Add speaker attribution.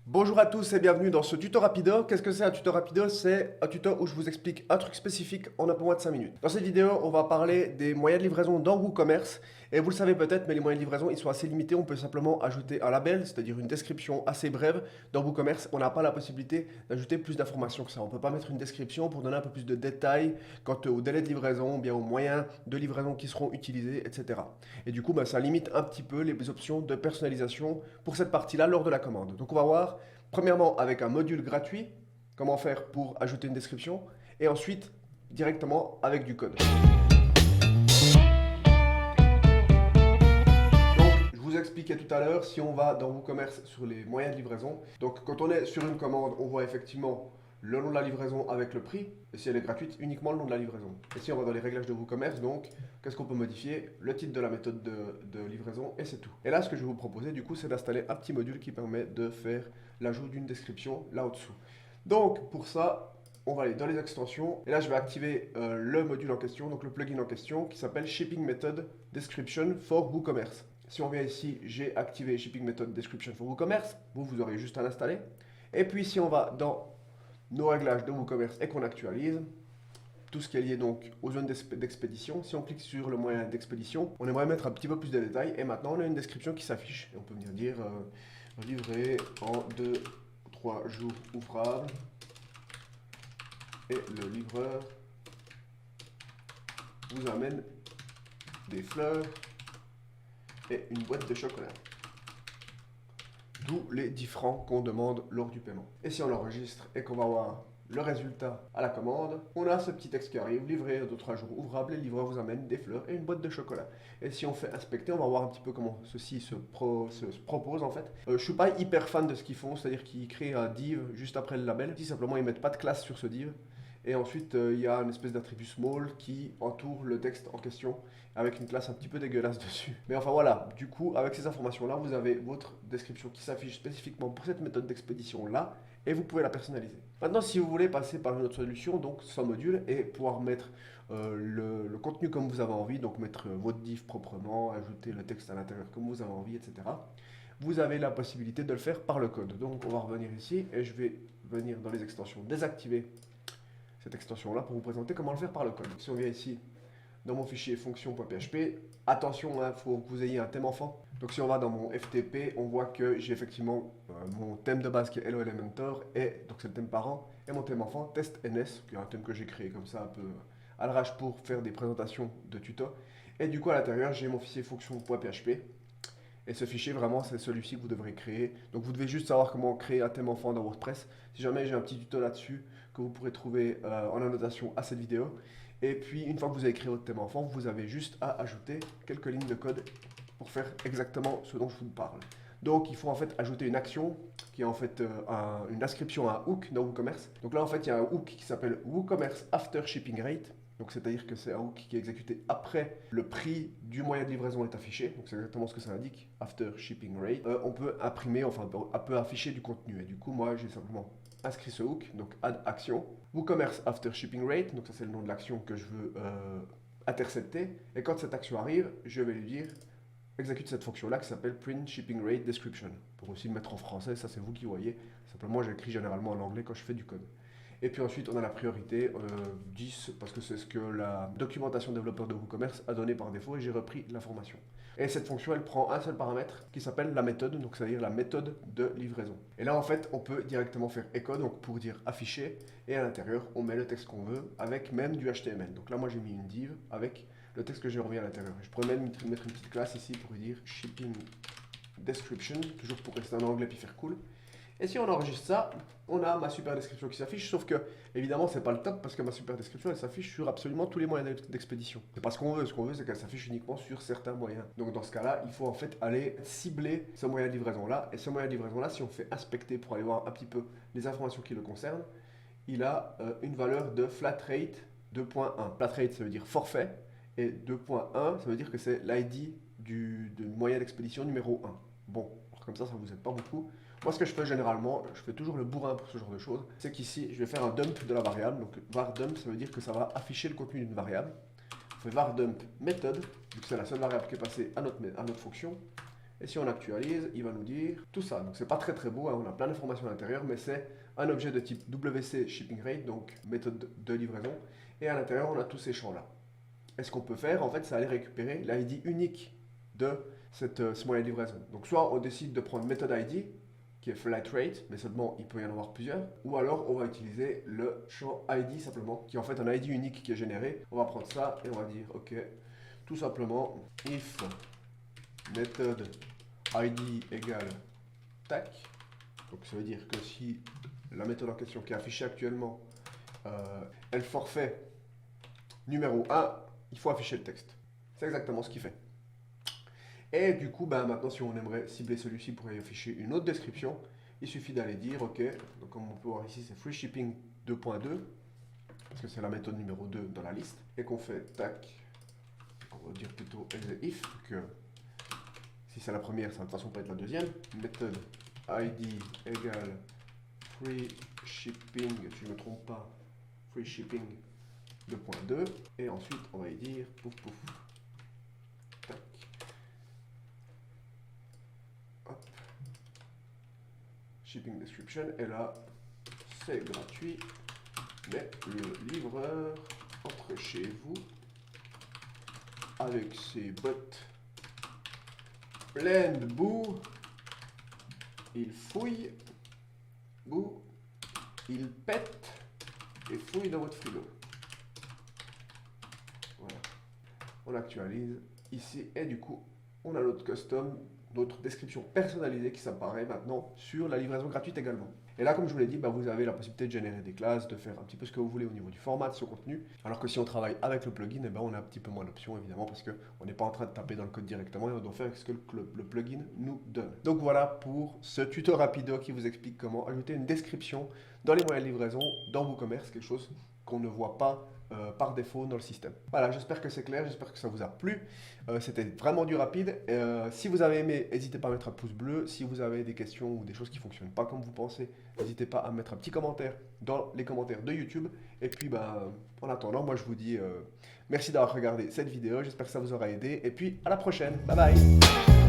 Speaker 1: Bonjour à tous et bienvenue dans ce tuto rapido. Qu'est-ce que c'est un tuto rapido? C'est un tuto où je vous explique un truc spécifique en un peu moins de 5 minutes. Dans cette vidéo, on va parler des moyens de livraison dans WooCommerce. Et vous le savez peut-être, mais les moyens de livraison, ils sont assez limités. On peut simplement ajouter un label, c'est-à-dire une description assez brève. Dans WooCommerce, on n'a pas la possibilité d'ajouter plus d'informations que ça. On ne peut pas mettre une description pour donner un peu plus de détails quant au délai de livraison, bien aux moyens de livraison qui seront utilisés, etc. Et du coup, ça limite un petit peu les options de personnalisation pour cette partie-là lors de la commande. Donc on va voir premièrement avec un module gratuit, comment faire pour ajouter une description, et ensuite directement avec du code. Donc je vous expliquais tout à l'heure, si on va dans WooCommerce sur les moyens de livraison, donc quand on est sur une commande, on voit effectivement le nom de la livraison avec le prix, et si elle est gratuite, uniquement le nom de la livraison. Et si on va dans les réglages de WooCommerce, donc, qu'est-ce qu'on peut modifier? Le titre de la méthode de livraison, et c'est tout. Et là, ce que je vais vous proposer, du coup, c'est d'installer un petit module qui permet de faire l'ajout d'une description là au-dessous. Donc, pour ça, on va aller dans les extensions, et là, je vais activer le module en question, donc le plugin en question, qui s'appelle Shipping Method Description for WooCommerce. Si on vient ici, j'ai activé Shipping Method Description for WooCommerce, vous aurez juste à l'installer. Et puis, si on va dans nos réglages de WooCommerce et qu'on actualise tout ce qui est lié donc aux zones d'expédition. Si on clique sur le moyen d'expédition, on aimerait mettre un petit peu plus de détails et maintenant on a une description qui s'affiche. Et on peut venir dire livré en 2-3 jours ouvrables et le livreur vous amène des fleurs et une boîte de chocolat. D'où les 10 francs qu'on demande lors du paiement. Et si on l'enregistre et qu'on va voir le résultat à la commande, on a ce petit texte qui arrive, livré de 3 jours ouvrables, et le livreur vous amène des fleurs et une boîte de chocolat. Et si on fait inspecter, on va voir un petit peu comment ceci se propose en fait. Je suis pas hyper fan de ce qu'ils font, c'est-à-dire qu'ils créent un div juste après le label. Si simplement ils mettent pas de classe sur ce div. Et ensuite, il y a une espèce d'attribut small qui entoure le texte en question avec une classe un petit peu dégueulasse dessus. Mais enfin voilà, du coup, avec ces informations-là, vous avez votre description qui s'affiche spécifiquement pour cette méthode d'expédition-là et vous pouvez la personnaliser. Maintenant, si vous voulez passer par une autre solution, donc sans module, et pouvoir mettre le contenu comme vous avez envie, donc mettre votre div proprement, ajouter le texte à l'intérieur comme vous avez envie, etc., vous avez la possibilité de le faire par le code. Donc on va revenir ici et je vais venir dans les extensions désactiver cette extension-là pour vous présenter comment le faire par le code. Si on vient ici dans mon fichier fonction.php, attention, il faut que vous ayez un thème enfant. Donc si on va dans mon FTP, on voit que j'ai effectivement mon thème de base qui est Hello Elementor, et donc c'est le thème parent, et mon thème enfant TestNS, qui est un thème que j'ai créé comme ça un peu à l'arrache pour faire des présentations de tutos. Et du coup à l'intérieur, j'ai mon fichier fonction.php. Et ce fichier, vraiment, c'est celui-ci que vous devrez créer. Donc vous devez juste savoir comment créer un thème enfant dans WordPress. Si jamais j'ai un petit tuto là-dessus que vous pourrez trouver en annotation à cette vidéo. Et puis, une fois que vous avez créé votre thème enfant, vous avez juste à ajouter quelques lignes de code pour faire exactement ce dont je vous parle. Donc, il faut en fait ajouter une action qui est en fait une inscription à un hook dans WooCommerce. Donc là, en fait, il y a un hook qui s'appelle WooCommerce After Shipping Rate. Donc c'est-à-dire que c'est un hook qui est exécuté après le prix du moyen de livraison est affiché. Donc c'est exactement ce que ça indique, After Shipping Rate. On peut imprimer, enfin on peut afficher du contenu. Et du coup, moi j'ai simplement inscrit ce hook, donc add action. WooCommerce After Shipping Rate, donc ça c'est le nom de l'action que je veux intercepter. Et quand cette action arrive, je vais lui dire exécute cette fonction-là qui s'appelle Print Shipping Rate Description. Pour aussi le mettre en français, ça c'est vous qui voyez. Simplement j'écris généralement en anglais quand je fais du code. Et puis ensuite, on a la priorité 10 parce que c'est ce que la documentation développeur de WooCommerce a donné par défaut et j'ai repris l'information. Et cette fonction, elle prend un seul paramètre qui s'appelle la méthode, donc c'est-à-dire la méthode de livraison. Et là, en fait, on peut directement faire echo, donc pour dire afficher, et à l'intérieur, on met le texte qu'on veut avec même du HTML. Donc là, moi, j'ai mis une div avec le texte que j'ai remis à l'intérieur. Je pourrais même mettre une petite classe ici pour dire shipping description, toujours pour rester en anglais puis faire cool. Et si on enregistre ça, on a ma super description qui s'affiche, sauf que, évidemment, c'est pas le top parce que ma super description, elle s'affiche sur absolument tous les moyens d'expédition. C'est pas ce qu'on veut, c'est qu'elle s'affiche uniquement sur certains moyens. Donc dans ce cas-là, il faut en fait aller cibler ce moyen de livraison-là. Et ce moyen de livraison-là, si on fait inspecter pour aller voir un petit peu les informations qui le concernent, il a une valeur de flat rate 2.1. Flat rate, ça veut dire forfait, et 2.1, ça veut dire que c'est l'ID du moyen d'expédition numéro 1. Bon, alors comme ça vous aide pas beaucoup. Moi, ce que je fais généralement, je fais toujours le bourrin pour ce genre de choses, c'est qu'ici, je vais faire un dump de la variable. Donc, var dump, ça veut dire que ça va afficher le contenu d'une variable. On fait var dump méthode, vu que c'est la seule variable qui est passée à notre fonction. Et si on actualise, il va nous dire tout ça. Donc c'est pas très très beau, hein, on a plein d'informations à l'intérieur, mais c'est un objet de type WC Shipping Rate, donc méthode de livraison. Et à l'intérieur, on a tous ces champs-là. Et ce qu'on peut faire, en fait, c'est aller récupérer l'ID unique de ce moyen de livraison. Donc soit on décide de prendre méthode ID, qui est flight rate, mais seulement il peut y en avoir plusieurs, ou alors on va utiliser le champ ID simplement, qui est en fait un ID unique qui est généré. On va prendre ça et on va dire, ok, tout simplement, if méthode ID égale tac, donc ça veut dire que si la méthode en question qui est affichée actuellement est le forfait numéro 1, il faut afficher le texte. C'est exactement ce qu'il fait. Et du coup, maintenant, si on aimerait cibler celui-ci pour y afficher une autre description, il suffit d'aller dire, ok, donc comme on peut voir ici, c'est free shipping 2.2, parce que c'est la méthode numéro 2 dans la liste, et qu'on fait tac, on va dire plutôt if, que si c'est la première, ça va de toute façon pas être la deuxième, méthode ID égale free shipping, si je ne me trompe pas, free shipping 2.2, et ensuite on va y dire pouf pouf, tac, hop, shipping description, et là c'est gratuit, mais le livreur entre chez vous avec ses bottes pleines de boue, il fouille, boue, il pète et fouille dans votre frigo. Voilà. On actualise ici et du coup on a notre custom, notre description personnalisée qui s'apparaît maintenant sur la livraison gratuite également. Et là, comme je vous l'ai dit, vous avez la possibilité de générer des classes, de faire un petit peu ce que vous voulez au niveau du format de ce contenu. Alors que si on travaille avec le plugin, on a un petit peu moins d'options évidemment parce qu'on n'est pas en train de taper dans le code directement et on doit faire ce que le plugin nous donne. Donc voilà pour ce tuto rapido qui vous explique comment ajouter une description dans les moyens de livraison dans WooCommerce, quelque chose qu'on ne voit pas par défaut dans le système. Voilà, j'espère que c'est clair, j'espère que ça vous a plu. C'était vraiment du rapide. Si vous avez aimé, n'hésitez pas à mettre un pouce bleu. Si vous avez des questions ou des choses qui ne fonctionnent pas comme vous pensez, n'hésitez pas à mettre un petit commentaire dans les commentaires de YouTube. Et puis, en attendant, moi je vous dis merci d'avoir regardé cette vidéo. J'espère que ça vous aura aidé. Et puis, à la prochaine. Bye bye.